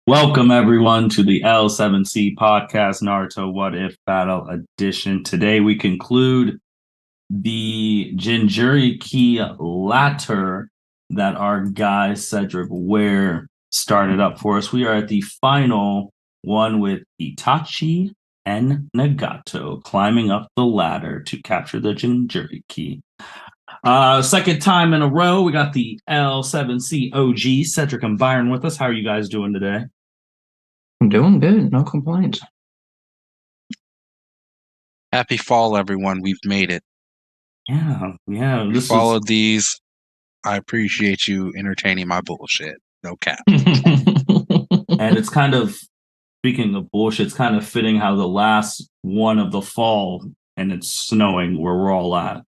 Welcome everyone to the L7C podcast Naruto What If Battle Edition. Today we conclude the Jinchuriki ladder that our guy Cedric Ware started up for us. We are at the final one with Itachi and Nagato climbing up the ladder to capture the Jinchuriki. Second time in a row, we got the L7C OG Cedric and Byron with us. How are you guys doing today? I'm doing good. No complaints. Happy fall, everyone. We've made it. Yeah. We followed these. I appreciate you entertaining my bullshit. No cap. And it's kind of, speaking of bullshit, it's kind of fitting how the last one of the fall and it's snowing where we're all at.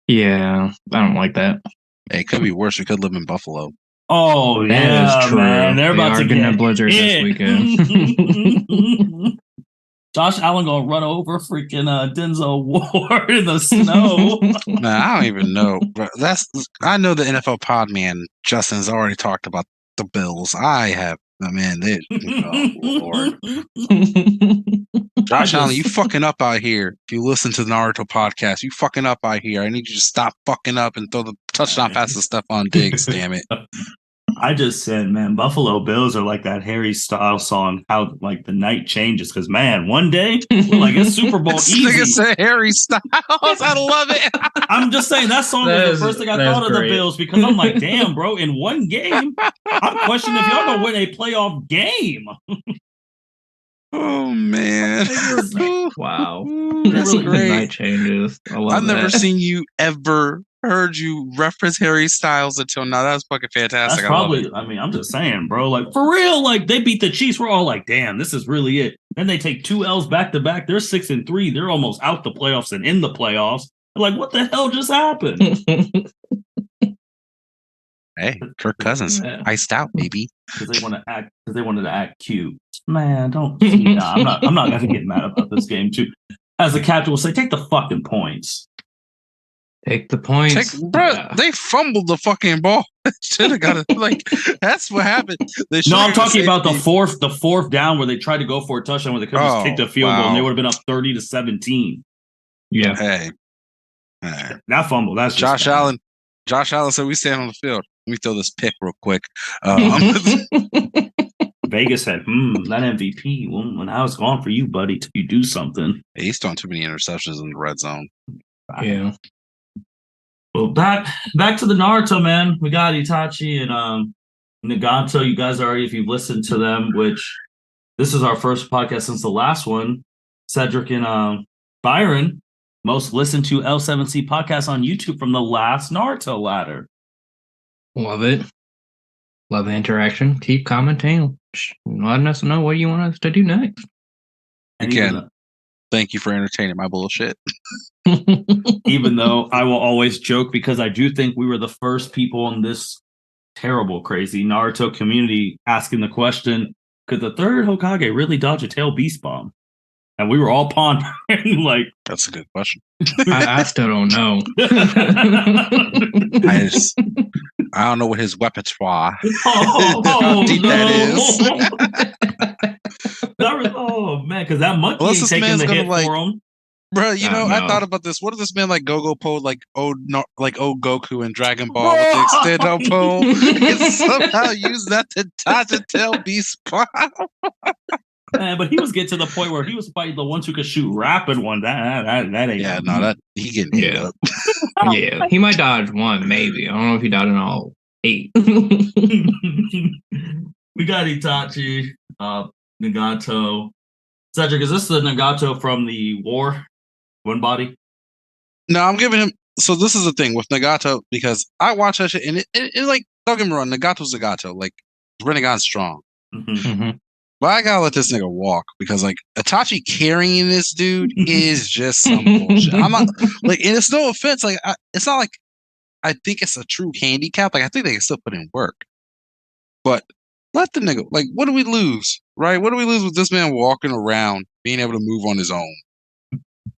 Yeah, I don't like that. Hey, it could be worse. We could live in Buffalo. Oh, that is true. Man. They're about to get a blizzard this weekend. Josh Allen gonna run over freaking Denzel Ward in the snow. Man, I don't even know. I know the NFL pod man Justin's already talked about the Bills. I have. Oh, Lord. Josh Allen, you fucking up out here. If you listen to the Naruto podcast, you fucking up out here. I need you to stop fucking up and throw the touchdown pass to Stephon Diggs, damn it. I just said, man, Buffalo Bills are like that Harry Styles song, how like the night changes. Because, man, one day, we're like, it's Super Bowl easy. Nigga said Harry Styles. I love it. I'm just saying, that song was the first thing I thought of the Bills because I'm like, damn, bro, in one game, I'm questioning if y'all going to win a playoff game. Oh, man. Wow. That's really great. Night changes. I've never seen you ever heard you reference Harry Styles until now. That was fucking fantastic. That's probably, I mean, I'm just saying, bro, like for real, like they beat the Chiefs. We're all like, damn, this is really it. Then they take 2 L's back to back. They're 6-3. They're almost out the playoffs and in the playoffs. They're like, what the hell just happened? Hey, Kirk Cousins, iced out, baby. Because they wanted to act cute. Man, don't. I'm not gonna get mad about this game too. As the captain will say, take the fucking points. Take the points. They fumbled the fucking ball. Should have got it. Like, that's what happened. No, I'm talking about the fourth down where they tried to go for a touchdown where they could have just kicked a field goal and they would have been up 30-17. Yeah. Hey. That fumble. That's Josh Allen. Josh Allen said we stand on the field. Let me throw this pick real quick. Vegas said, that MVP, when I was gone for you, buddy, till you do something. Hey, he's throwing too many interceptions in the red zone. Yeah. Well, back to the Naruto, man. We got Itachi and Nagato. You guys already, if you've listened to them, which this is our first podcast since the last one. Cedric and Byron, most listened to L7C podcast on YouTube from the last Naruto ladder. Love it. Love the interaction. Keep commenting. Letting us know what you want us to do next. Again, thank you for entertaining my bullshit. Even though I will always joke because I do think we were the first people in this terrible, crazy Naruto community asking the question, could the third Hokage really dodge a tail beast bomb? And we were all pondering like... That's a good question. I still don't know. I don't know what his repertoire. How deep that is. Oh man, because that monkey ain't taking the hit for him. Bro, I thought about this. What if this man like Gogo pulled like old Gokuu in Dragon Ball with the extendo pole? He can somehow use that to dodge a tail beast bomb. Man, but he was getting to the point where he was fighting the ones who could shoot rapid one. That ain't. Yeah, no, that he getting hit up. Yeah, he might dodge one, maybe. I don't know if he dodged all 8. We got Itachi, Nagato. Cedric, is this the Nagato from the War? One Body? No, I'm giving him. So this is the thing with Nagato because I watch that shit and it like don't get me wrong, Nagato's Nagato, like Renegade's strong. Mm-hmm. But I gotta let this nigga walk because like Itachi carrying this dude is just some bullshit. I'm not like, and it's no offense. Like, it's not like I think it's a true handicap. Like, I think they can still put in work. But let the nigga, like, what do we lose, right? What do we lose with this man walking around, being able to move on his own?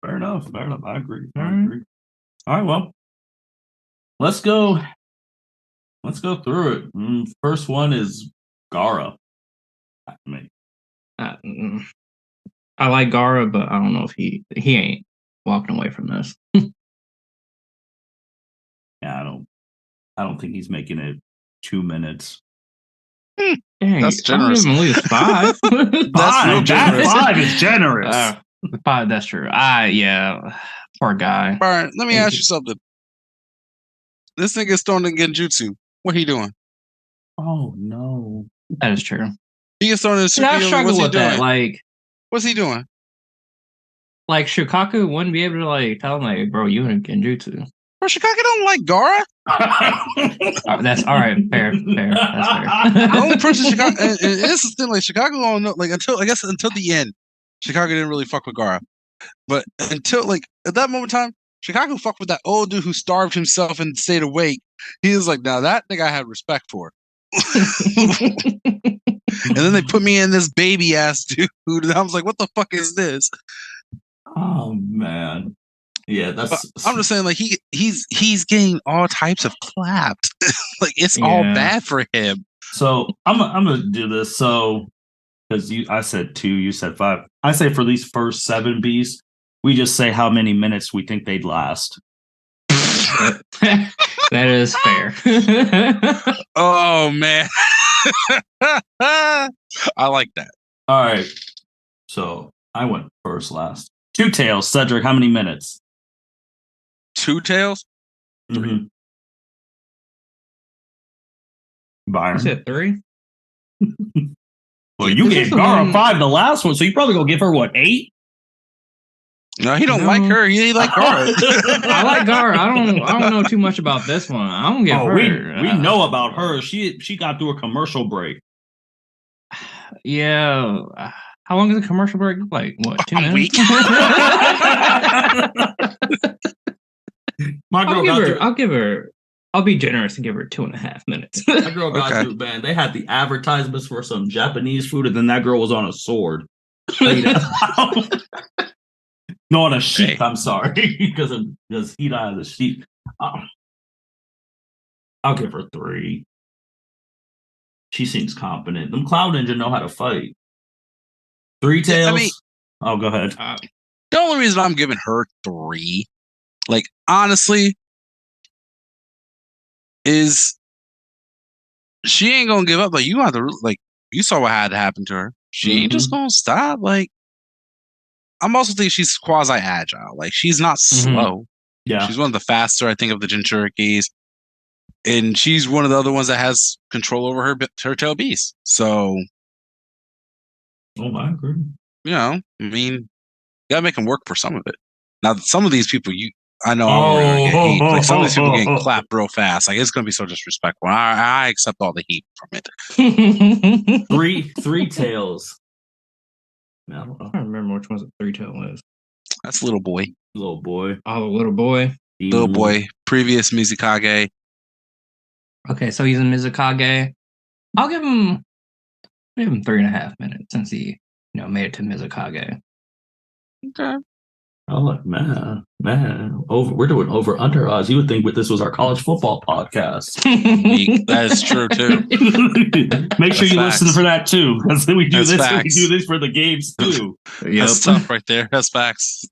Fair enough. I agree. All right, well, let's go through it. First one is Gaara. mean, I like Gaara, but I don't know if he ain't walking away from this. yeah, I don't think he's making it 2 minutes. Dang, That's generous. I'll give him at least 5. That's real generous. 5 is generous. 5, that's true. Yeah, poor guy. Byron, let me ask you something. This nigga's throwing in Genjutsu. What he doing? Oh no, That is true. He gets thrown in See, I Tsukiyomi. struggle What's he with doing? that. What's he doing? Like Shukaku wouldn't be able to tell him bro, you in a Genjutsu. Bro, Shukaku don't like Gaara. That's all right. Fair. That's fair. The only person Shukaku, and this is the thing, Shukaku don't know, until the end, Shukaku didn't really fuck with Gaara. But until at that moment in time, Shukaku fucked with that old dude who starved himself and stayed awake. He was like, now that nigga I had respect for. And then they put me in this baby ass dude, and I was like, what the fuck is this? Oh man. Yeah, that's. I'm just saying, he's getting all types of clapped. It's all bad for him. So I'm gonna do this. So because I said 2, you said 5. I say for these first 7 beasts, we just say how many minutes we think they'd last. That is fair. Oh man, I like that. All right. So I went first last. 2 Tails, Cedric. How many minutes? 2 Tails. 3. Mm-hmm. Byron. I said 3. Well, you gave Gaara 5 the last one, so you probably gonna give her 8? No, he don't like her. He like Gaara. I like Gaara. I don't know too much about this one. I don't get her. We know about her. She got through a commercial break. Yeah. How long is a commercial break? What, 2 minutes? Week. My girl I'll be generous and give her 2.5 minutes. That girl got through, man. They had the advertisements for some Japanese food, and then that girl was on a sword. No, on a sheep. Hey. I'm sorry, because he died as a sheep. I'll give her 3. She seems competent. Them Cloud Ninja know how to fight. 3 Tails. Go ahead. The only reason I'm giving her 3, honestly, is she ain't gonna give up. You have to you saw what had to happen to her. She ain't just gonna stop. I'm also thinking she's quasi agile. She's not slow. Yeah, she's one of the faster, I think, of the Jinchurikis, and she's one of the other ones that has control over her tail beast. So, I agree. You gotta make them work for some of it. Now, some of these people, I know I'm gonna get heat. Some of these people getting clapped real fast. It's gonna be so disrespectful. I accept all the heat from it. 3 Tails. I don't remember which one's the 3 Tail was. That's little boy. Little boy. Oh, the little boy. Little boy. Previous Mizukage. Okay, so he's in Mizukage. I'll give him 3.5 minutes since he made it to Mizukage. Okay. Oh man. We're doing over under odds. You would think this was our college football podcast. That is true too. Make sure you listen for that too, because we do this. Facts. We do this for the games too. That's tough right there. That's facts.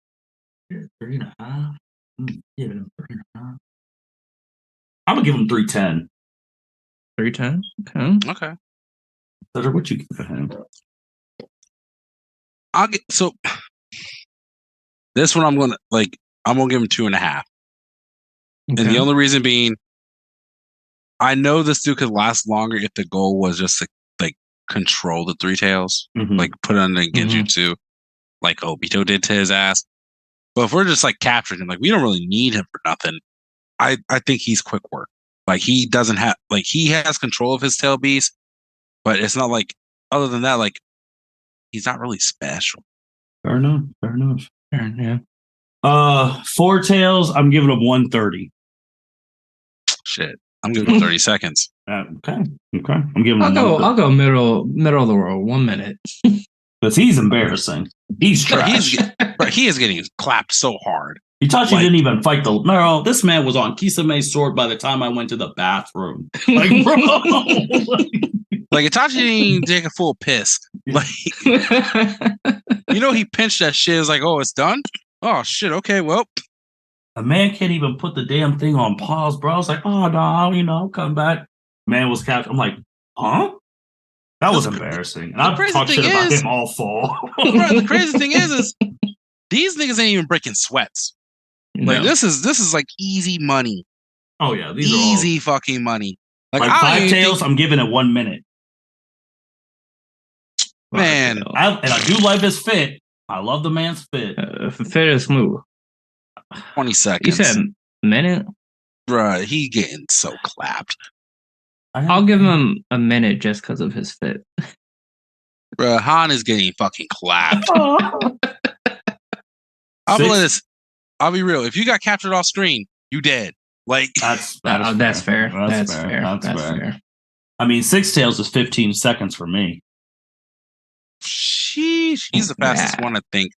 3.5. Give him 3.5. I'm gonna give him 3.10. 3.10. Okay. Cedric, what you give him? This one I'm gonna give him 2.5. Okay. And the only reason being, I know this dude could last longer if the goal was just to control the 3 Tails, put it on the Genjutsu, like Obito did to his ass. But if we're just capturing him, we don't really need him for nothing. I think he's quick work. He doesn't have he has control of his tail beast, but it's not other than that, he's not really special. Fair enough. Yeah. 4 Tails, I'm giving him 130. Shit. I'm giving him 30 seconds. Okay. I'm giving him I'll go middle of the road, 1 minute. Because he's embarrassing. He's trash. He is getting clapped so hard. Itachi didn't even fight no, this man was on Kisame's sword by the time I went to the bathroom. Bro. Itachi didn't even take a full piss. Like, he pinched that shit. It's like, oh, it's done. Oh shit. Okay, well, A man can't even put the damn thing on pause, bro. I was like, oh no, come back. Man was captured. I'm like, huh? That was embarrassing. And I've talked shit about him all fall. Bro, the crazy thing is these niggas ain't even breaking sweats. Like this is like easy money. Oh yeah, these easy fucking money. Like 5 tails, I'm giving it 1 minute. Man, I do love his fit. I love the man's fit. Fit is smooth. 20 seconds. You said minute? Bruh, he getting so clapped. I'll give him a minute just because of his fit. Bruh, Han is getting fucking clapped. I'll be real. If you got captured off screen, you dead. Like that's fair. That's fair. I mean, 6 tails is 15 seconds for me. Sheesh, he's the fastest one, I think.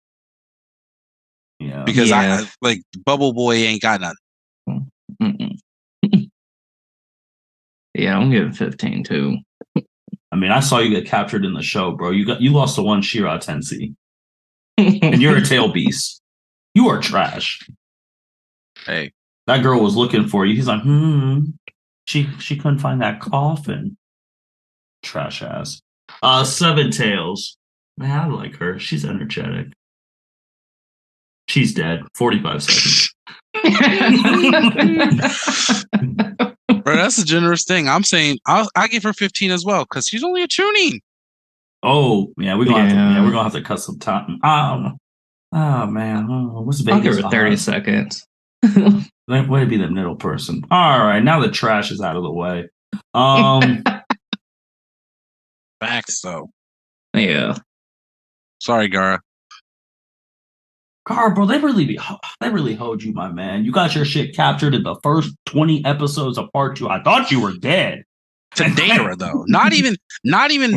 Yeah, because I like Bubble Boy ain't got nothing. Yeah, I'm giving 15 too. I mean, I saw you get captured in the show, bro. You lost to one Shira Tensei, and you're a tail beast. You are trash. Hey, that girl was looking for you. He's like, she couldn't find that coffin. Trash ass. 7 tails. Man, I like her. She's energetic. She's dead. 45 seconds. Bro, that's a generous thing. I'm saying I give her 15 as well because she's only a tuning. Oh yeah, we're gonna have to cut some time. Oh man, what's Vegas? I'll give her 30 seconds. Way to be the middle person. All right, now the trash is out of the way. Facts though. Yeah. Sorry, Gaara. Gaara, bro, they really hoed you, my man. You got your shit captured in the first 20 episodes of part 2. I thought you were dead. To Datara though, not even. Wait, not even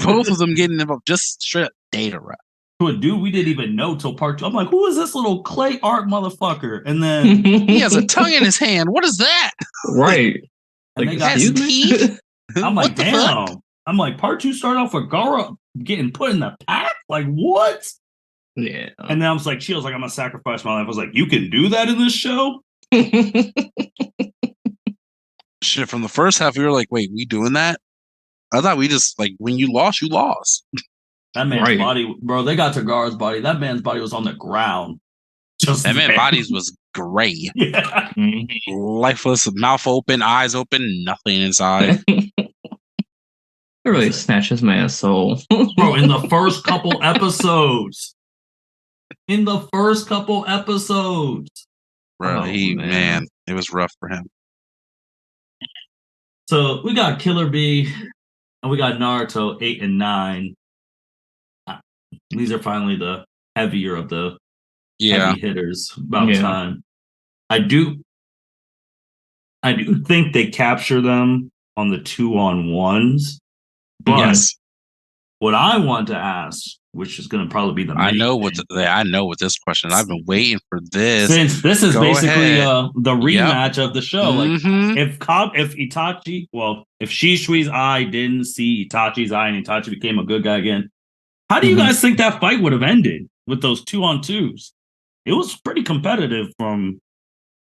both of them getting involved. Just straight up Datara. To a dude we didn't even know till part 2. I'm like, who is this little clay art motherfucker? And then he has a tongue in his hand. What is that? Right. And like, they got his teeth. I'm like, damn. I'm like, part 2 started off with Gaara getting put in the pack? Like, what? Yeah. And then I was like, she was like, I'm gonna sacrifice my life. I was like, you can do that in this show? Shit, from the first half, we were like, wait, we doing that? I thought we just, like, when you lost, you lost. That man's body, bro, they got to Gaara's body. That man's body was on the ground. That man's body was gray. Yeah. Lifeless, mouth open, eyes open, nothing inside. It really snatches man's soul. Bro, in the first couple episodes. Bro, man, it was rough for him. So we got Killer Bee and we got Naruto 8 and 9. These are finally the heavier of the heavy hitters. About time. I do think they capture them on the 2-on-1s. But what I want to ask, which is going to probably be the I know what this question. I've been waiting for this. Since this is basically the rematch of the show. Like if Itachi, if Shishui's eye didn't see Itachi's eye and Itachi became a good guy again, how do you guys think that fight would have ended with those 2-on-2s? It was pretty competitive from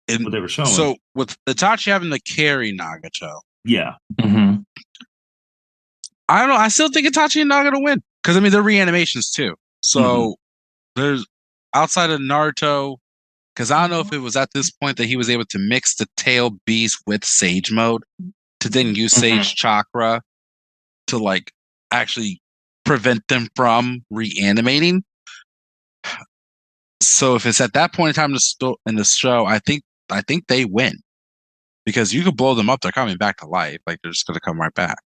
what they were showing. So with Itachi having to carry Nagato. Yeah. I don't know. I still think Itachi and Nagato win. Because, I mean, they're reanimations, too. So, there's outside of Naruto, because I don't know if it was at this point that he was able to mix the tail beast with Sage mode to then use Sage chakra to, like, actually prevent them from reanimating. So, if it's at that point in time in the show, I think they win. Because you could blow them up, they're coming back to life. Like, they're just going to come right back.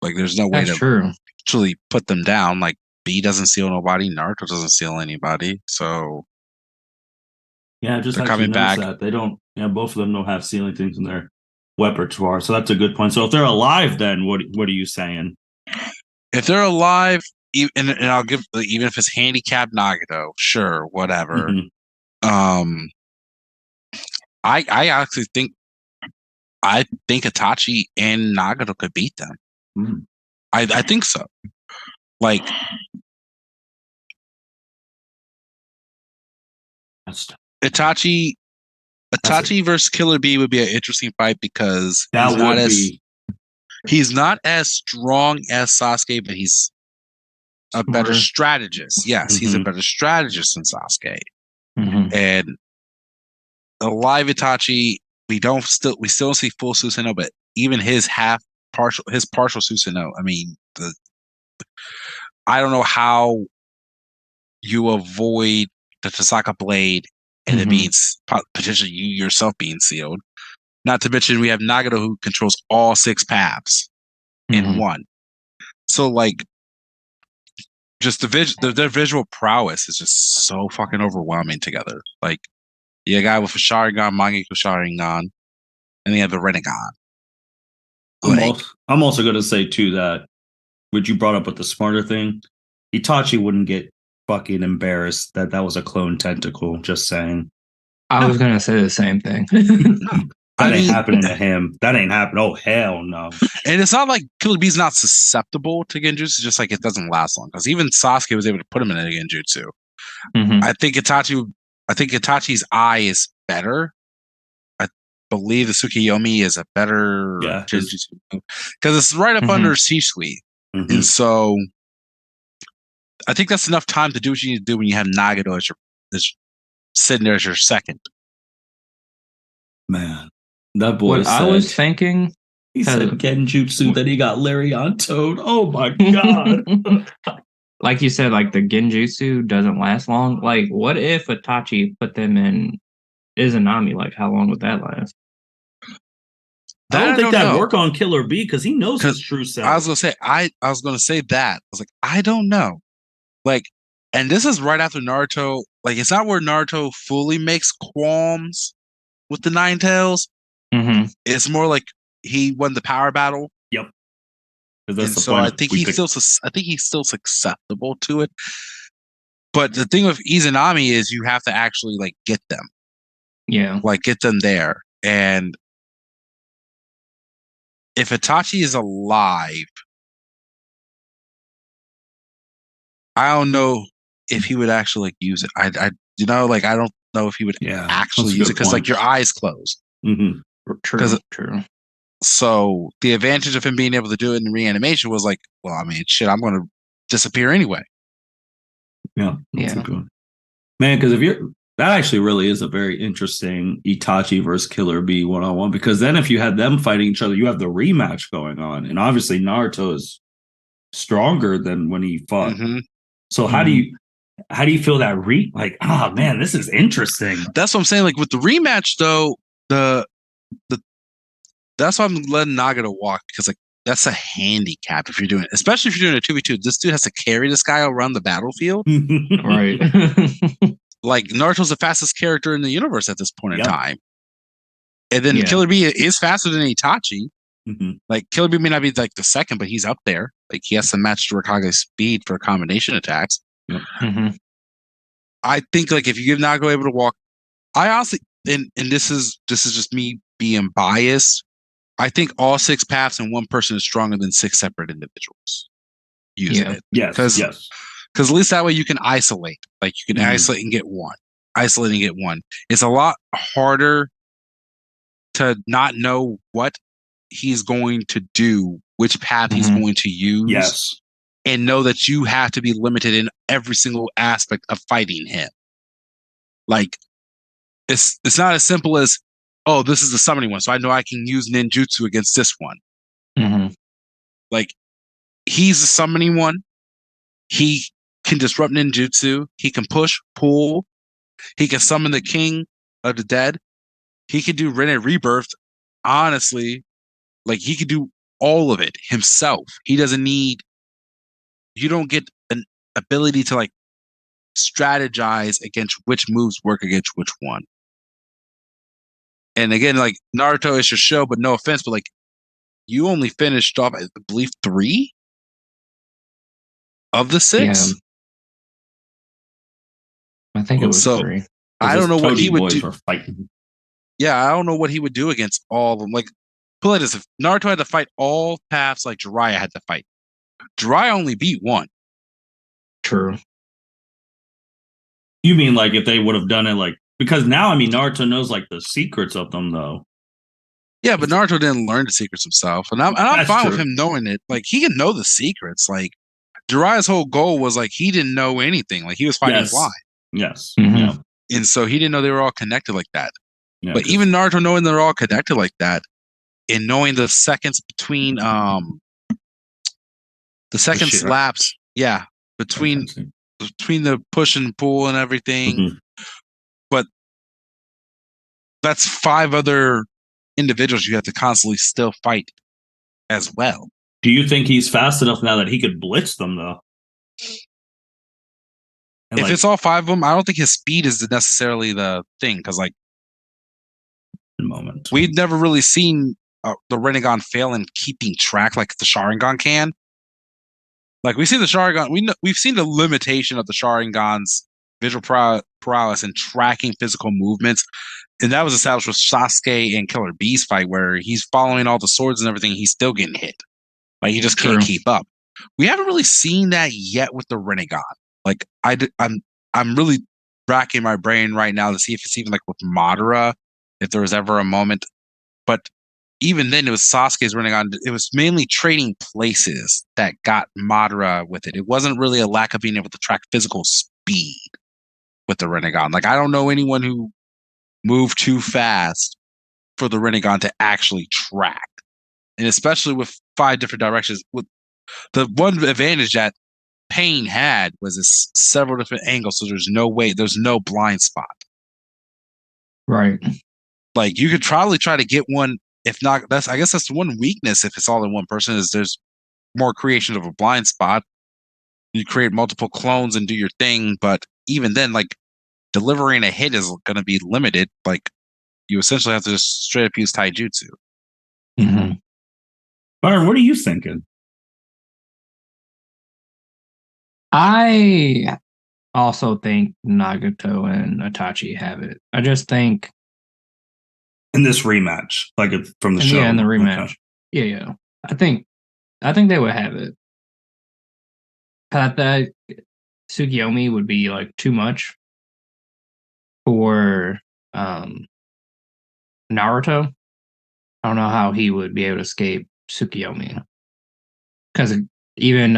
Like, there's no way to actually put them down. Like, B doesn't seal nobody. Naruto doesn't seal anybody. So, yeah, just they're coming back. That. They don't. Yeah, both of them don't have sealing things in their repertoire. So that's a good point. So if they're alive, then what are you saying? If they're alive, and I'll give even if it's handicapped Nagato, sure, whatever. I actually think Itachi and Nagato could beat them. I think so. Like Itachi versus Killer Bee would be an interesting fight because he's not as strong as Sasuke, but he's a better strategist. Yes, he's a better strategist than Sasuke. And the live Itachi, we still don't see full Susanoo, but even his partial Susanoo. I mean, I don't know how you avoid the Tasaka blade and it being potentially you yourself being sealed. Not to mention we have Nagato who controls all 6 paths in one. So like, just their visual prowess is just so fucking overwhelming together. Like, you got a guy with a Sharingan, Mangekyou Sharingan, and then you have the Rinnegan. I'm also going to say too that what you brought up with the smarter thing, Itachi wouldn't get fucking embarrassed that was a clone tentacle. Just saying. I was going to say the same thing. That ain't happening to him. That ain't happening. Oh, hell no. And it's not like Killer Bee's not susceptible to genjutsu. It's just like it doesn't last long. Because even Sasuke was able to put him in a genjutsu. I think Itachi's eye is better. I believe the Tsukiyomi is a better genjutsu. Because it's right up under C-suite. And so I think that's enough time to do what you need to do when you have Nagato as sitting there as your second. Man. That boy what I was thinking, he said genjutsu that he got Lariatoed. Oh my god! Like you said, like the genjutsu doesn't last long. Like, what if Itachi put them in Izanami? Like, how long would that last? I don't think that'd work on Killer Bee because he knows his true self. I was gonna say that. I was like, I don't know. Like, and this is right after Naruto. Like, it's not where Naruto fully makes qualms with the Nine Tails. It's more like he won the power battle. Yep. So I think he's still susceptible to it. But the thing with Izanami is you have to actually like get them. Yeah. Like get them there. And if Itachi is alive, I don't know if he would actually like use it. I don't know if he would actually use it because like your eyes closed. True. So the advantage of him being able to do it in reanimation was like, well, I mean, shit, I'm going to disappear anyway. Yeah. Good. Man, because that actually really is a very interesting Itachi versus Killer Bee 1-on-1, because then if you had them fighting each other, you have the rematch going on. And obviously Naruto is stronger than when he fought. So how do you feel that man, this is interesting. That's what I'm saying. Like with the rematch though, that's why I'm letting Nagato walk, because like that's a handicap if you're doing it, especially if you're doing a 2v2. This dude has to carry this guy around the battlefield. Right. Like Naruto's the fastest character in the universe at this point in time. And then Killer Bee is faster than Itachi. Like Killer Bee may not be like the second, but he's up there. Like he has to match Jiraiya's speed for combination attacks. I think like if you give Nagato able to walk, I honestly, and this is just me being biased, I think all 6 paths and one person is stronger than 6 separate individuals using it. Yes. Because at least that way you can isolate. Like you can isolate and get one. Isolate and get one. It's a lot harder to not know what he's going to do, which path he's going to use. And know that you have to be limited in every single aspect of fighting him. Like it's not as simple as, oh, this is the summoning one, so I know I can use ninjutsu against this one. Like, he's the summoning one. He can disrupt ninjutsu. He can push, pull. He can summon the king of the dead. He can do Rinne Rebirth. Honestly, like, he can do all of it himself. He doesn't need... You don't get an ability to, like, strategize against which moves work against which one. And again, like, Naruto is your show, but no offense, but like, you only finished off, I believe, 3 of the 6. Yeah. I think it was 3. I don't know what he would do. Yeah, I don't know what he would do against all of them. Like, put it like this: if Naruto had to fight all paths like Jiraiya had to fight, Jiraiya only beat one. True. You mean like if they would have done it like because now I mean Naruto knows like the secrets of them though. Yeah, but Naruto didn't learn the secrets himself, and I'm That's fine true. with him knowing it. Like he can know the secrets. Like Jiraiya's whole goal was like he didn't know anything. Like he was fighting Yes. blind, Yes. Mhm. Yeah. and so he didn't know they were all connected like that. Yeah. But 'cause- even Naruto knowing they're all connected like that, and knowing the seconds between the second shit. slaps, yeah, between the push and pull and everything. Mhm. But that's 5 other individuals you have to constantly still fight as well. Do you think he's fast enough now that he could blitz them though? And If like, it's all 5 of them, I don't think his speed is necessarily the thing because like the moment we've never really seen the Rinnegan fail in keeping track like the Sharingan can. Like we've seen the Sharingan, we've seen the limitation of the Sharingan's visual prowess and tracking physical movements, and that was established with Sasuke and Killer Bee's fight, where he's following all the swords and everything. He's still getting hit, like he just can't keep up. We haven't really seen that yet with the Rinnegan. Like I'm really racking my brain right now to see if it's even like with Madara, if there was ever a moment, but even then, it was Sasuke's Rinnegan. It was mainly trading places that got Madara with it. It wasn't really a lack of being able to track physical speed with the Rinnegan. Like, I don't know anyone who moved too fast for the Rinnegan to actually track. And especially with 5 different directions. With the one advantage that Pain had was several different angles, so there's no blind spot. Right. Like, you could probably try to get one. If not, I guess that's the one weakness if it's all in one person is there's more creation of a blind spot. You create multiple clones and do your thing, but even then, like delivering a hit is going to be limited. Like you essentially have to just straight up use taijutsu. Mm-hmm. Byron, what are you thinking? I also think Nagato and Itachi have it. I just think In this rematch, like from the show. Yeah, in the rematch. Okay. Yeah. I think they would have it. That Tsukiyomi would be like too much for Naruto. I don't know how he would be able to escape Tsukiyomi. Because even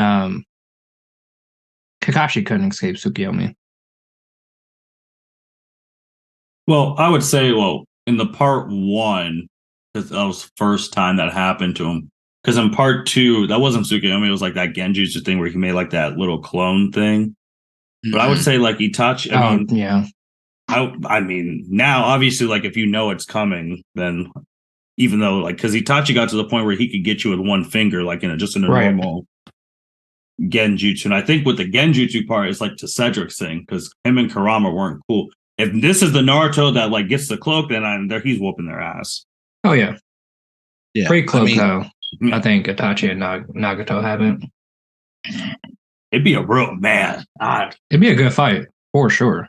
Kakashi couldn't escape Tsukiyomi. Well, I would say, in the part 1, because that was the first time that happened to him. Because in part 2, that wasn't Tsukiyomi, it was like that Genjutsu thing where he made like that little clone thing. But I would say like Itachi. I mean, now obviously, like if you know it's coming, then even though like because Itachi got to the point where he could get you with one finger, like in a normal Genjutsu. And I think with the Genjutsu part, it's like to Cedric's thing because him and Kurama weren't cool. If this is the Naruto that like gets the cloak, then he's whooping their ass. Oh yeah. Pre-cloak though. Yeah. I think Itachi and Nagato haven't. It'd be a real man. It'd be a good fight for sure.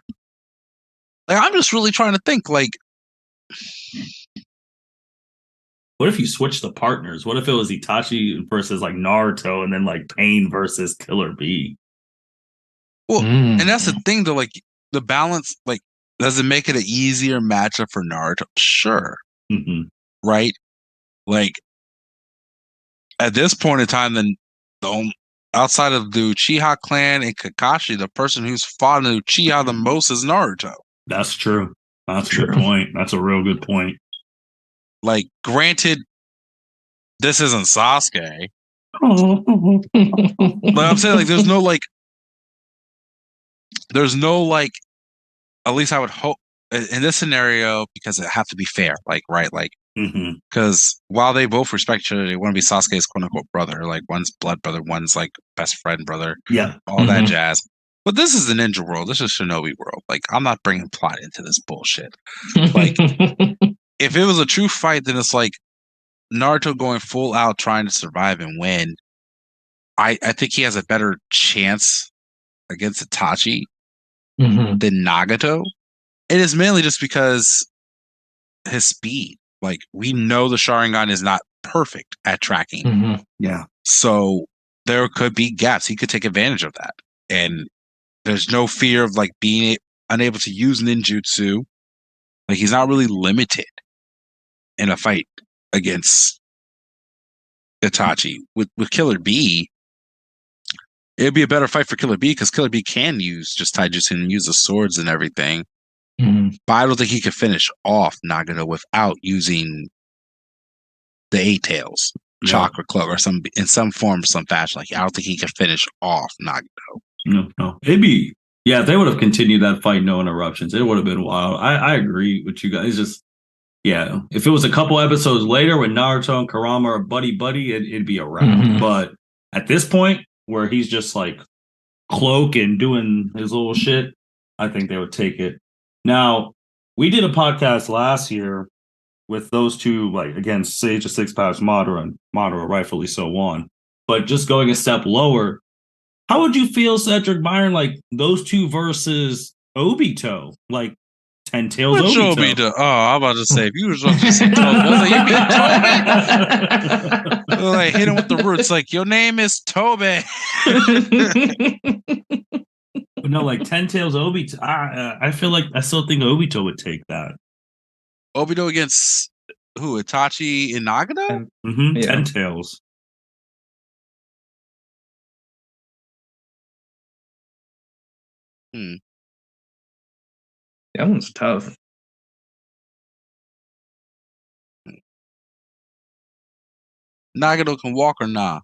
Like I'm just really trying to think. Like, what if you switch the partners? What if it was Itachi versus like Naruto, and then like Pain versus Killer Bee? Well, and that's the thing though. Like the balance. Like, does it make it an easier matchup for Naruto? Sure. Mm-hmm. Right. Like at this point in time, then outside of the Uchiha clan and Kakashi, the person who's fought in Uchiha the most is Naruto. That's true. That's a good point. That's a real good point. Like, granted, this isn't Sasuke. But I'm saying, like, there's no like, at least I would hope in this scenario, because it have to be fair, like, right? Like, because while they both respect each other, they want to be Sasuke's quote unquote brother. Like, one's blood brother, one's like best friend brother. Yeah. All that jazz. But this is the ninja world. This is Shinobi world. Like, I'm not bringing plot into this bullshit. Like, if it was a true fight, then it's like Naruto going full out trying to survive and win. I think he has a better chance against Itachi than Nagato. It is mainly just because his speed. Like, we know the Sharingan is not perfect at tracking. Mhm. Yeah. So there could be gaps. He could take advantage of that. And there's no fear of like being unable to use ninjutsu. Like, he's not really limited in a fight against Itachi. With Killer Bee, it'd be a better fight for Killer Bee because Killer Bee can use just taijutsu and use the swords and everything. Mhm. But I don't think he could finish off Nagato without using the Eight Tails, Chakra Cloak, or in some form or some fashion. Like, I don't think he could finish off Nagato. No. It'd be, yeah, if they would have continued that fight, no interruptions, it would have been wild. I agree with you guys. Just, yeah, if it was a couple episodes later when Naruto and Kurama are buddy, it'd be a wrap. Mhm. But at this point, where he's just like cloak and doing his little shit, I think they would take it. Now, we did a podcast last year with those two, like, again, Sage of Six Paths, Madara, rightfully so, won. But just going a step lower, how would you feel, Cedric Byron, like those two versus Obito? Like, Ten Tails Which Obito. Oh, I'm about to say, if you was about to say Toby, I was like, you mean Toby? Like, hit him with the roots, like, your name is Toby. No, like Ten Tails Obito. I feel like I still think Obito would take that. Obito against who? Itachi and Nagato? Mm-hmm. Yeah. Ten Tails. That one's tough. Nagato can walk or nah?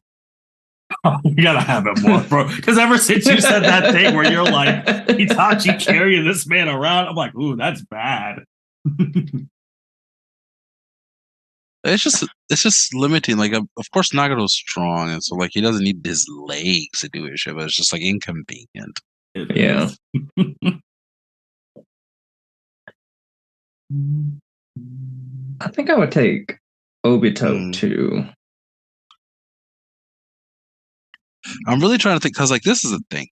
Oh, we gotta have it more, bro. Because ever since you said that thing where you're like Itachi carrying this man around, I'm like, ooh, that's bad. It's just limiting. Like, of course, Nagato's strong, and so like he doesn't need his legs to do his shit, but it's just like inconvenient. Yeah. I think I would take Obito too. I'm really trying to think because like this is a thing.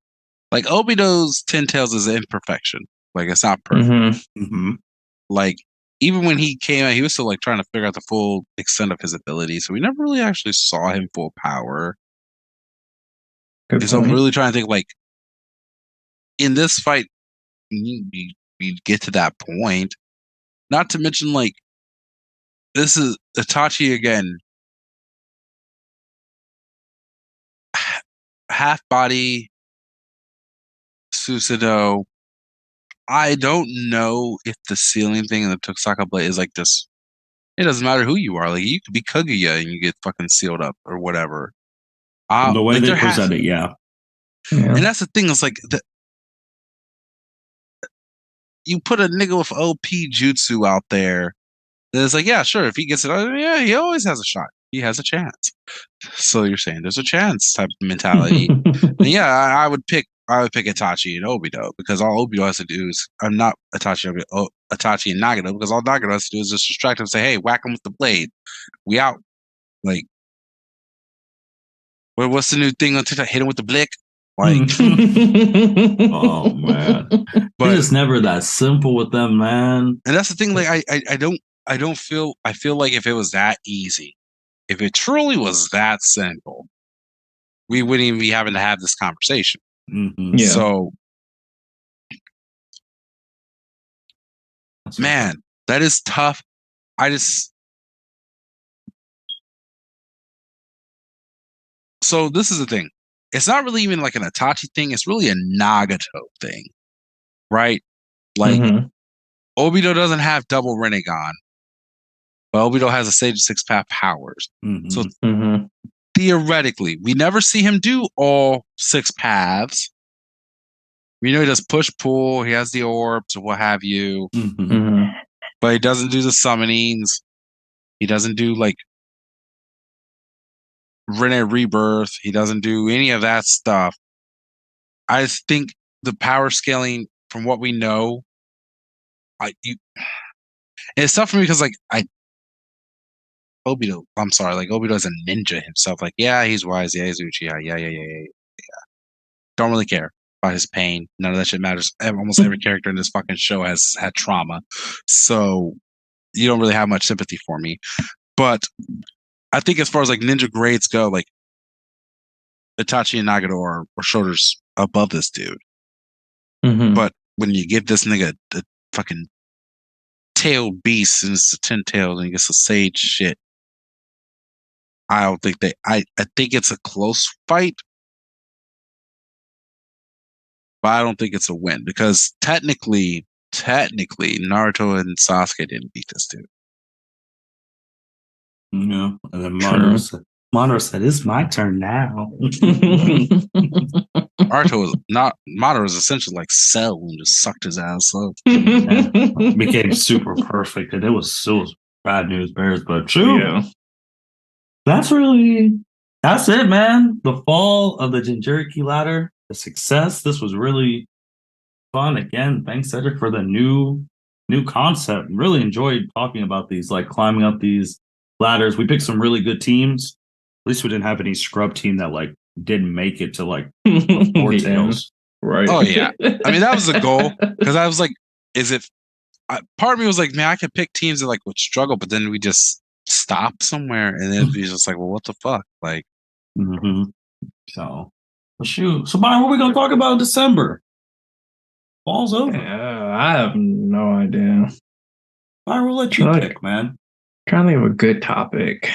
Like, Obito's Ten Tails is an imperfection. Like, it's not perfect. Mm-hmm. Like, even when he came out, he was still like trying to figure out the full extent of his ability. So we never really actually saw him full power. So I'm really trying to think, like, in this fight, we get to that point. Not to mention, like, this is Itachi again. Half body Susanoo. I don't know if the ceiling thing in the Tokusaka blade is like this. It doesn't matter who you are. Like, you could be Kaguya and you get fucking sealed up or whatever. The way like, they present it, yeah. And that's the thing. It's like you put a nigga with OP jutsu out there. Then it's like, yeah, sure. If he gets it, yeah, he always has a shot. He has a chance. So you're saying there's a chance type of mentality. And yeah, I would pick Itachi and Obito because all Obito has to do is not Itachi and Nagato because all Nagato has to do is just distract him and say, hey, whack him with the blade. We out. Like, what's the new thing on TikTok? Hit him with the blick. Like, oh man, but it's never that simple with them, man. And that's the thing. Like, I feel like if it was that easy, if it truly was that simple, we wouldn't even be having to have this conversation. Mm-hmm. Yeah. So, man, that is tough. So this is the thing. It's not really even like an Itachi thing. It's really a Nagato thing, right? Like, Obito doesn't have double Rinnegan, but Obito has a Sage Six Path powers. Mm-hmm. So theoretically, we never see him do all six paths. We know he does push pull. He has the orbs or what have you, but he doesn't do the summonings. He doesn't do like Rinne Rebirth. He doesn't do any of that stuff. I just think the power scaling, from what we know, it's tough for me because like Obito. I'm sorry, like Obito is a ninja himself. Like, yeah, he's wise. Yeah, he's Uchiha. Yeah. Don't really care about his pain. None of that shit matters. Almost every character in this fucking show has had trauma. So you don't really have much sympathy for me. But I think as far as like ninja grades go, like Itachi and Nagato are shoulders above this dude. Mhm. But when you give this nigga the fucking tail beast and it's a 10 tails and he gets a sage shit, I don't think I think it's a close fight, but I don't think it's a win because technically Naruto and Sasuke didn't beat this dude. Yeah. And then True. Madara said, "It's my turn now." Madara was essentially like Cell and just sucked his ass up. Became super perfect, and it was bad news bears, but true. Yeah. That's it, man. The fall of the Jinchuriki ladder, the success. This was really fun. Again, thanks Cedric for the new concept. Really enjoyed talking about these, like climbing up these ladders. We picked some really good teams. At least we didn't have any scrub team that like didn't make it to like four Yeah. tails. Right. Oh yeah. I mean that was the goal because I was like, part of me was like, man, I could pick teams that like would struggle, but then we just stop somewhere and then it'd be just like, well, what the fuck? Like, So, well, shoot. So, Byron, what are we gonna talk about in December? Fall's over. I have no idea. Byron, we'll let you pick, man. Trying to think of a good topic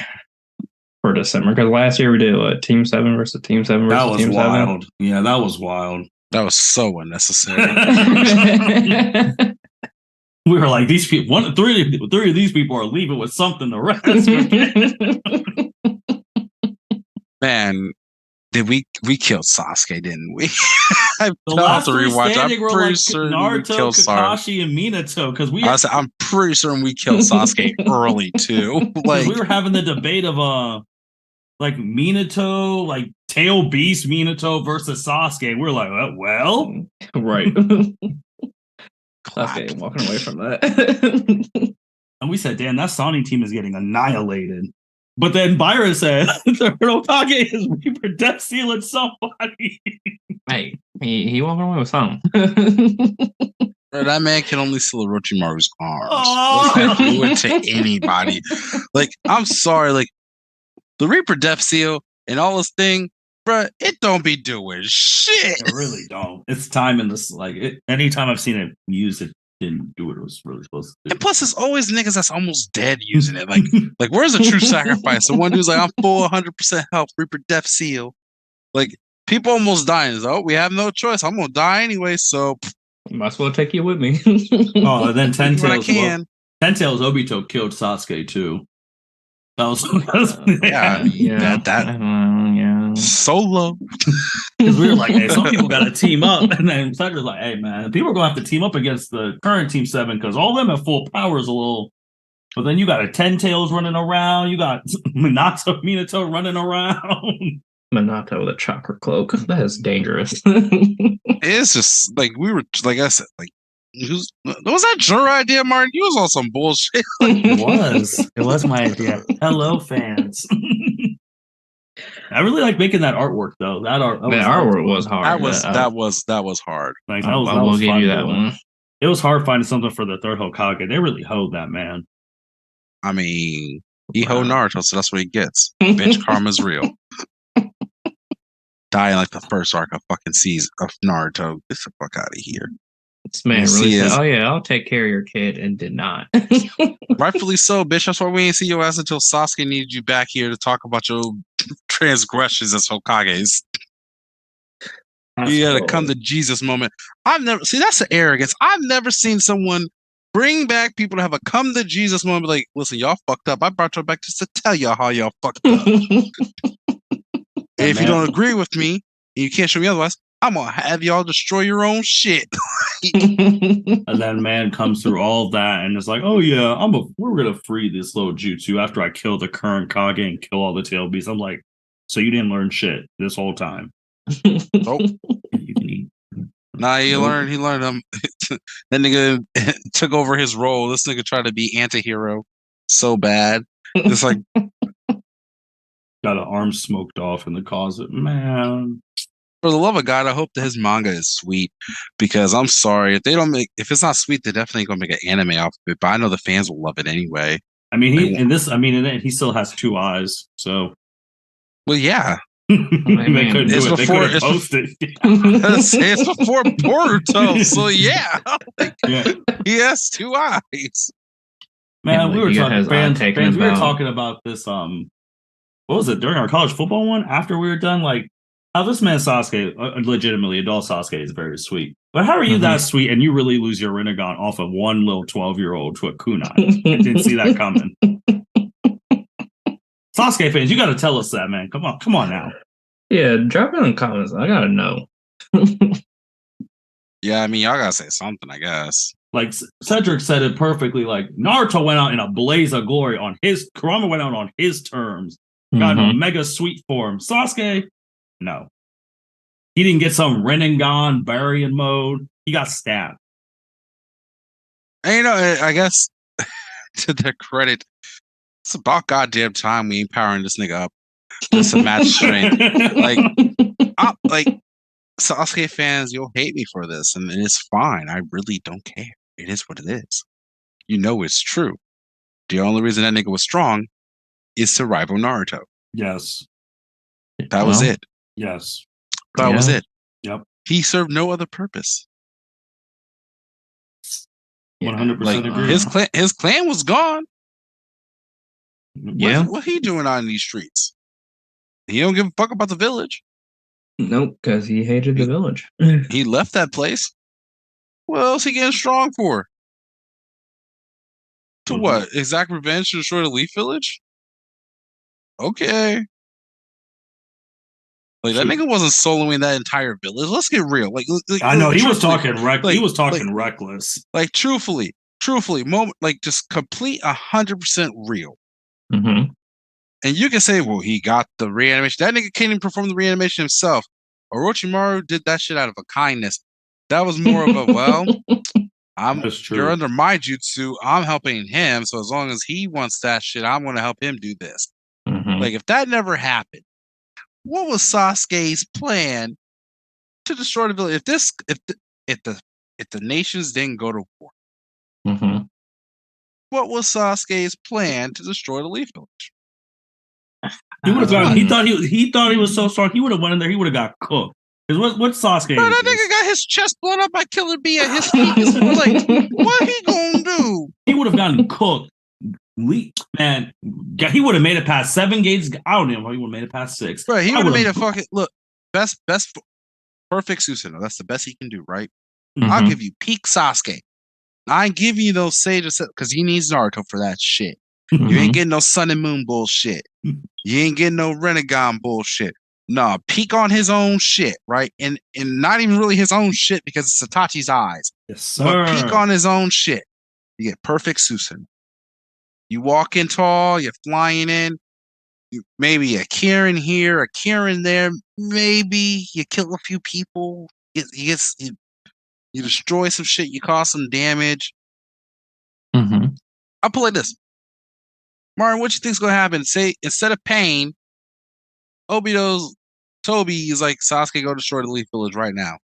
for December because last year we did what, Team 7 versus Team 7 versus That was Team wild. 7. Yeah, that was wild. That was so unnecessary. We were like, these people, three of these people are leaving with something to rest. Man, did we killed Sasuke, didn't we? The last three rewatch. standing were like certain Naruto, Kakashi, and Minato because I'm pretty certain we killed Sasuke early too. Like we were having the debate of like Minato, like tail beast Minato versus Sasuke. We're like, well, right. Sasuke walking away from that. And we said, damn, that Sonic team is getting annihilated. But then Byron said, the Hokage is Reaper death sealing somebody. Hey, he walking away with something. That man can only seal Orochimaru's arms. Oh. What's that doing to anybody? Like, I'm sorry, like the Reaper death seal and all this thing, bruh, it don't be doing shit. It really don't. It's time in this, like, anytime I've seen it used, it didn't do what it was really supposed to do. And plus, it's always niggas that's almost dead using it. Like where's the true sacrifice? The one dude's like, I'm full 100% health, Reaper death seal. Like, people almost dying. Oh, we have no choice. I'm gonna die anyway, so might as well take you with me. Oh, and then Ten Tails Obito killed Sasuke too. That was yeah. Solo. Because we were like, hey, some people got to team up, and then Cedric's like, hey man, people are gonna have to team up against the current Team 7 because all of them have full powers a little. But then you got a Ten Tails running around, you got Minato running around. Minato with a chakra cloak. That is dangerous. It's just like we were, like I said, like was that your idea, Martin? You was on some bullshit. It was my idea. Hello, fans. I really like making that artwork though. That artwork was hard. That was hard. Like, I will give you that one. It was hard finding something for the third Hokage. They really hoed that man. I mean, he hoed Naruto, so that's what he gets. Bitch, karma's real. Die in like the first arc of fucking season of Naruto. Get the fuck out of here. This man really said, "Oh yeah, I'll take care of your kid," and did not. Rightfully so, bitch. That's why we ain't see your ass until Sasuke needed you back here to talk about your transgressions as Hokages. You gotta come to Jesus moment. That's the arrogance. I've never seen someone bring back people to have a come to Jesus moment. Like, listen, y'all fucked up. I brought y'all back just to tell y'all how y'all fucked up. If you don't agree with me and you can't show me otherwise, I'm gonna have y'all destroy your own shit. And then man comes through all that and it's like, oh yeah, we're gonna free this little jutsu after I kill the current Kage and kill all the tail beasts. I'm like, so you didn't learn shit this whole time. Nope. Nah, he learned. That nigga took over his role. This nigga tried to be anti-hero so bad. It's like got an arm smoked off in the closet, man. For the love of God, I hope that his manga is sweet, because I'm sorry if it's not sweet, they're definitely gonna make an anime off of it. But I know the fans will love it anyway. I mean, he still has 2 eyes, so. Well, yeah. They couldn't do it. They couldn't post it. It's before Boruto, so yeah. He has 2 eyes. Man, we were talking fans. We were talking about this. What was it during our college football one? After we were done, like how this man Sasuke, legitimately adult Sasuke, is very sweet. But how are you that sweet and you really lose your Rinnegan off of one little 12-year-old to a kunai? I didn't see that coming. Sasuke fans, you got to tell us that, man. Come on now. Yeah, drop it in the comments. I gotta know. Yeah, I mean, y'all gotta say something, I guess. Like Cedric said it perfectly. Like Naruto went out in a blaze of glory on his. Kurama went out on his terms. Got in a mega sweet form. Sasuke, no. He didn't get some Rinnegan burying mode. He got stabbed. And I guess to their credit, it's about goddamn time we ain't powering this nigga up. Just a match strength. Like Sasuke fans, you'll hate me for this, and it's fine. I really don't care. It is what it is. You know it's true. The only reason that nigga was strong is to rival Naruto. Yes. That was it. Yes. That was it. Yep. He served no other purpose. 100% agree. His clan was gone. Yeah. What he doing out in these streets? He don't give a fuck about the village. Nope, because he hated the village. He left that place. What else he getting strong for? To what? Exact revenge to destroy the Leaf Village? Okay. Like that nigga wasn't soloing that entire village. Let's get real. Like I know he was talking he was talking reckless. Like truthfully, moment, like just complete 100% real. Mm-hmm. And you can say, well, he got the reanimation. That nigga can't even perform the reanimation himself. Orochimaru did that shit out of a kindness. That was more of a, well, you're under my jutsu. I'm helping him. So as long as he wants that shit, I'm going to help him do this. Mm-hmm. Like if that never happened, what was Sasuke's plan to destroy the village? If the nations didn't go to war, what was Sasuke's plan to destroy the Leaf Village? He would have gone. He thought he was so strong. He would have went in there. He would have got cooked. Because what Sasuke? Bro, that nigga got his chest blown up by Killer Bee at his feet. Like, what he gonna do? He would have gotten cooked. Man, he would have made it past 7 gates. I don't know. He would have made it past 6. Bro, he would have made a fucking best perfect Susanoo. That's the best he can do, right? Mm-hmm. I'll give you peak Sasuke. I ain't giving you those sages because he needs Naruto for that shit. Mm-hmm. You ain't getting no Sun and Moon bullshit. You ain't getting no Rinnegan bullshit. Nah, peak on his own shit, right? And not even really his own shit because it's Itachi's eyes. Yes, sir. But peak on his own shit. You get perfect Susanoo. You walk in tall, you're flying in. Maybe a Kieran here, a Kieran there. Maybe you kill a few people. You destroy some shit. You cause some damage. Mm-hmm. I'll put it like this. Martin, what you think's gonna happen? Say instead of Pain, Toby is like, Sasuke, go destroy the Leaf Village right now.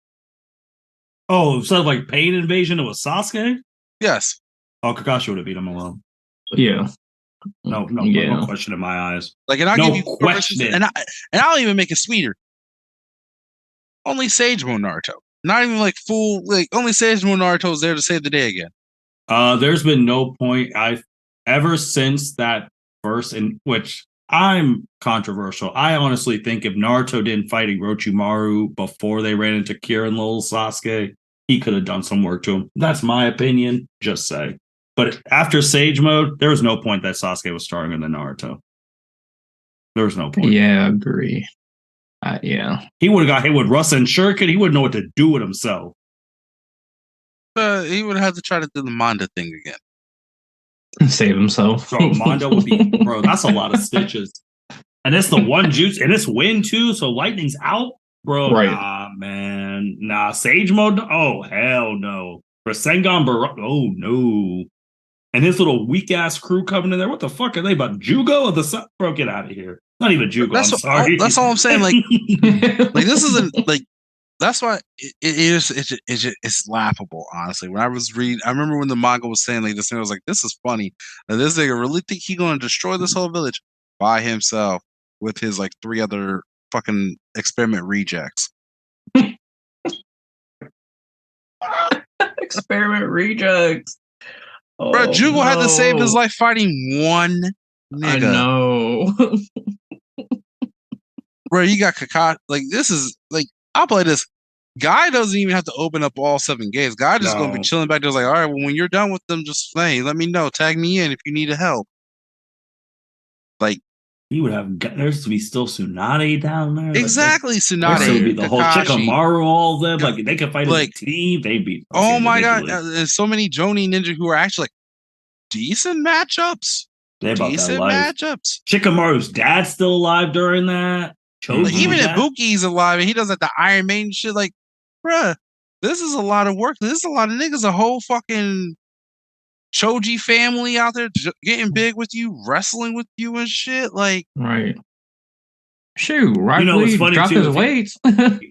Oh, instead of like Pain invasion, it was Sasuke? Yes. Oh, Kakashi would have beat him alone. Yeah. No question in my eyes. Like, and I'll give you question, and I'll even make it sweeter. Only Sage Mode Naruto, not even like full. Like only Sage Mode Naruto is there to save the day again. There's been no point ever since that verse in which I'm controversial. I honestly think if Naruto didn't fight Orochimaru before they ran into Kira and little Sasuke, he could have done some work to him. That's my opinion. Just say. But after Sage Mode, there was no point that Sasuke was stronger than Naruto. There was no point. Yeah, I agree. Yeah. He would have got hit with Rasen Shuriken. He wouldn't know what to do with himself. He would have to try to do the Manda thing again. Save himself. Bro, Manda would be... Bro, that's a lot of stitches. And it's the one juice. And it's wind, too, so lightning's out. Bro, right. Nah, man. Nah, Sage Mode? Oh, hell no. Rasengan Baraka? Oh, no. And his little weak-ass crew coming in there. What the fuck are they about? Jugo or the sun? Bro, get out of here. Not even Jugo. That's I'm sorry. that's all I'm saying. Like this isn't like. That's why it's laughable. Honestly, when I was reading, I remember when the manga was saying like this thing. I was like, this is funny. Now, this nigga really think he gonna destroy this whole village by himself with his like 3 other fucking experiment rejects. Experiment rejects. Oh, Bro, Jugo had to save his life fighting one nigga. I know. Bro, you got Kakashi. Like, this is like, I'll play this. Guy doesn't even have to open up all 7 gates. Guy just gonna be chilling back there. Like, all right, well, when you're done with them, just hey, let me know. Tag me in if you need help. Like, he would have. There's to be still Tsunade down there. Exactly, like, Tsunade. There would be the Kakashi, whole Shikamaru, all of them. Like, they could fight like, as a team. They'd be. Oh my god, there's so many Jonin ninja who are actually like decent matchups. Decent matchups. Shikamaru's dad's still alive during that. Like, even if Ibuki's alive and he does like the Iron Maiden shit, like, bruh, this is a lot of work. This is a lot of niggas. A whole fucking Choji family out there getting big with you, wrestling with you and shit. Like, right. Shoot, right? You know, it's funny dropped too. His weights.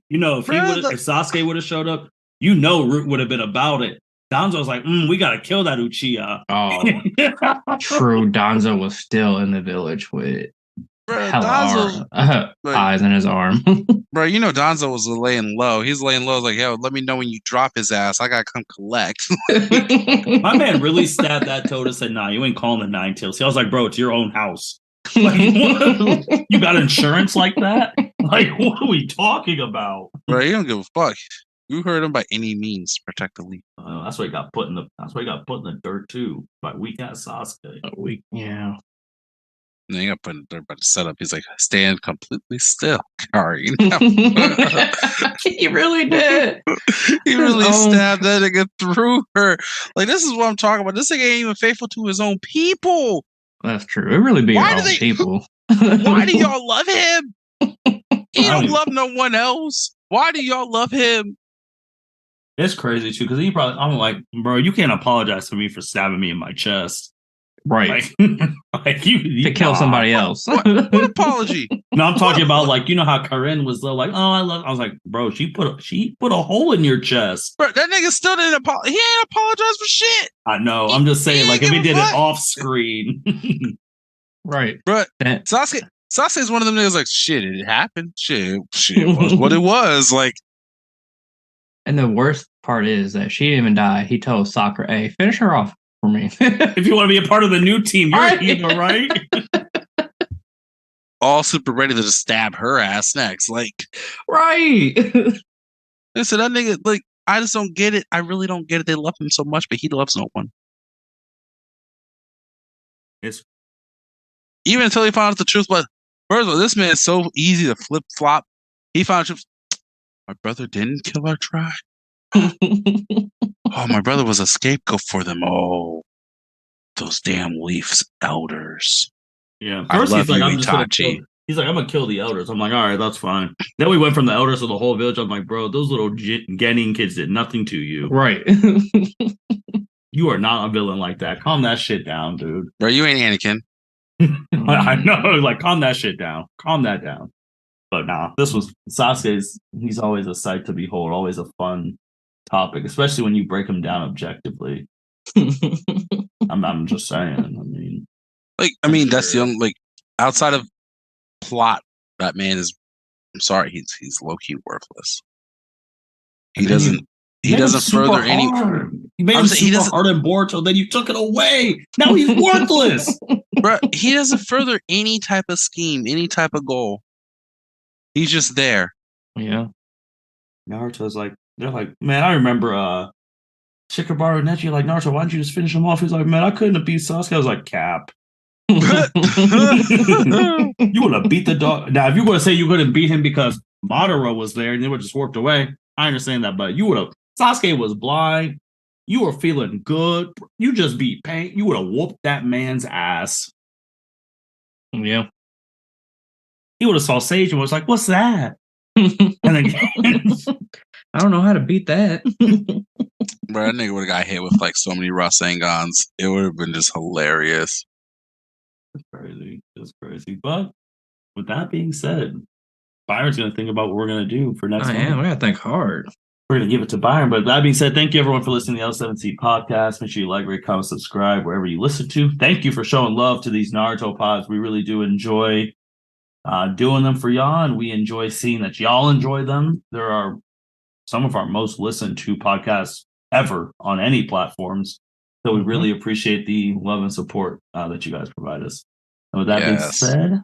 You know, if Sasuke would have showed up, you know, Root would have been about it. Danzo was like, we gotta kill that Uchiha. Oh, true. Danzo was still in the village with eyes in his arm. Bro, you know Danzo was laying low. He's laying low. Like, yo, let me know when you drop his ass. I gotta come collect. My man really stabbed that toad and said, nah, you ain't calling the Nine Tails. I was like, bro, it's your own house. Like, you got insurance like that? Like, what are we talking about? Bro, you don't give a fuck. You hurt him by any means. Protect the leaf. That's why he got put in the dirt too by weak ass Sasuke. Yeah. And then he got put in the dirt by the setup. He's like, stand completely still, Kari. He really did. He really stabbed that nigga through her. Like, this is what I'm talking about. This nigga ain't even faithful to his own people. That's true. It really be your own people. Why do y'all love him? He don't love no one else. Why do y'all love him? It's crazy too, because I'm like, bro, you can't apologize to me for stabbing me in my chest. Right. Like you to kill somebody else. What apology? No, I'm talking about like, you know how Karen was like, oh, I was like, bro, she put a hole in your chest. Bro, that nigga still didn't apologize. He ain't apologized for shit. I know. I'm just saying, like, if he did it off screen. Right. Bro, Sasuke is one of them niggas like, shit, it happened. Shit was what it was. Like, and the worst part is that she didn't even die. He told Sakura, hey, finish her off for me. If you want to be a part of the new team, you're a hero, right? All super ready to just stab her ass next. Like, right. Listen, that nigga, like, I just don't get it. I really don't get it. They love him so much, but he loves no one. Even until he found out the truth. But first of all, this man is so easy to flip flop. He found out the truth. My brother didn't kill our tribe. Oh, my brother was a scapegoat for them. Oh, those damn Leafs elders. Yeah. First, I love he's like, you, Itachi. He's like, I'm gonna kill the elders. I'm like, all right, that's fine. Then we went from the elders to the whole village. I'm like, bro, those little Genin kids did nothing to you. Right. You are not a villain like that. Calm that shit down, dude. Bro, you ain't Anakin. I know, like, calm that shit down. Calm that down. But nah, this was Sasuke's. He's always a sight to behold. Always a fun topic, especially when you break him down objectively. I'm just saying. I mean, that's the only, like, outside of plot, that man is. I'm sorry, he's low key worthless. He doesn't further any. He made him super hard in Boruto, then you took it away. Now he's worthless. Bro, he doesn't further any type of scheme, any type of goal. He's just there. Yeah. Naruto's like, they're like, man, I remember Shikamaru and Neji like, Naruto, why didn't you just finish him off? He's like, man, I couldn't have beat Sasuke. I was like, cap. You would have beat the dog. Now, if you were to say you couldn't beat him because Madara was there and they would just warped away, I understand that, but you would have. Sasuke was blind. You were feeling good. You just beat Pain. You would have whooped that man's ass. Yeah. He would have saw Sage and was like, what's that? And then I don't know how to beat that. Bro, that nigga would have got hit with like so many Rasengans. It would have been just hilarious. It's crazy. It's crazy. But with that being said, Byron's going to think about what we're going to do for next I month. am. I gotta think hard. We're going to give it to Byron. But that being said, thank you everyone for listening to the L7C podcast. Make sure you like, rate, comment, subscribe wherever you listen to. Thank you for showing love to these Naruto pods. We really do enjoy doing them for y'all, and we enjoy seeing that y'all enjoy them. There are some of our most listened to podcasts ever on any platforms. So we really appreciate the love and support that you guys provide us. And with that being said,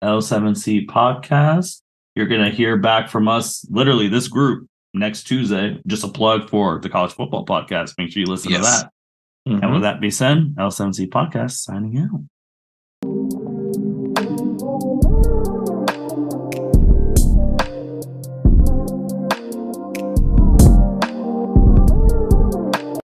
L7C podcast, you're going to hear back from us, literally this group, next Tuesday. Just a plug for the college football podcast. Make sure you listen to that. And with that being said, L7C podcast signing out.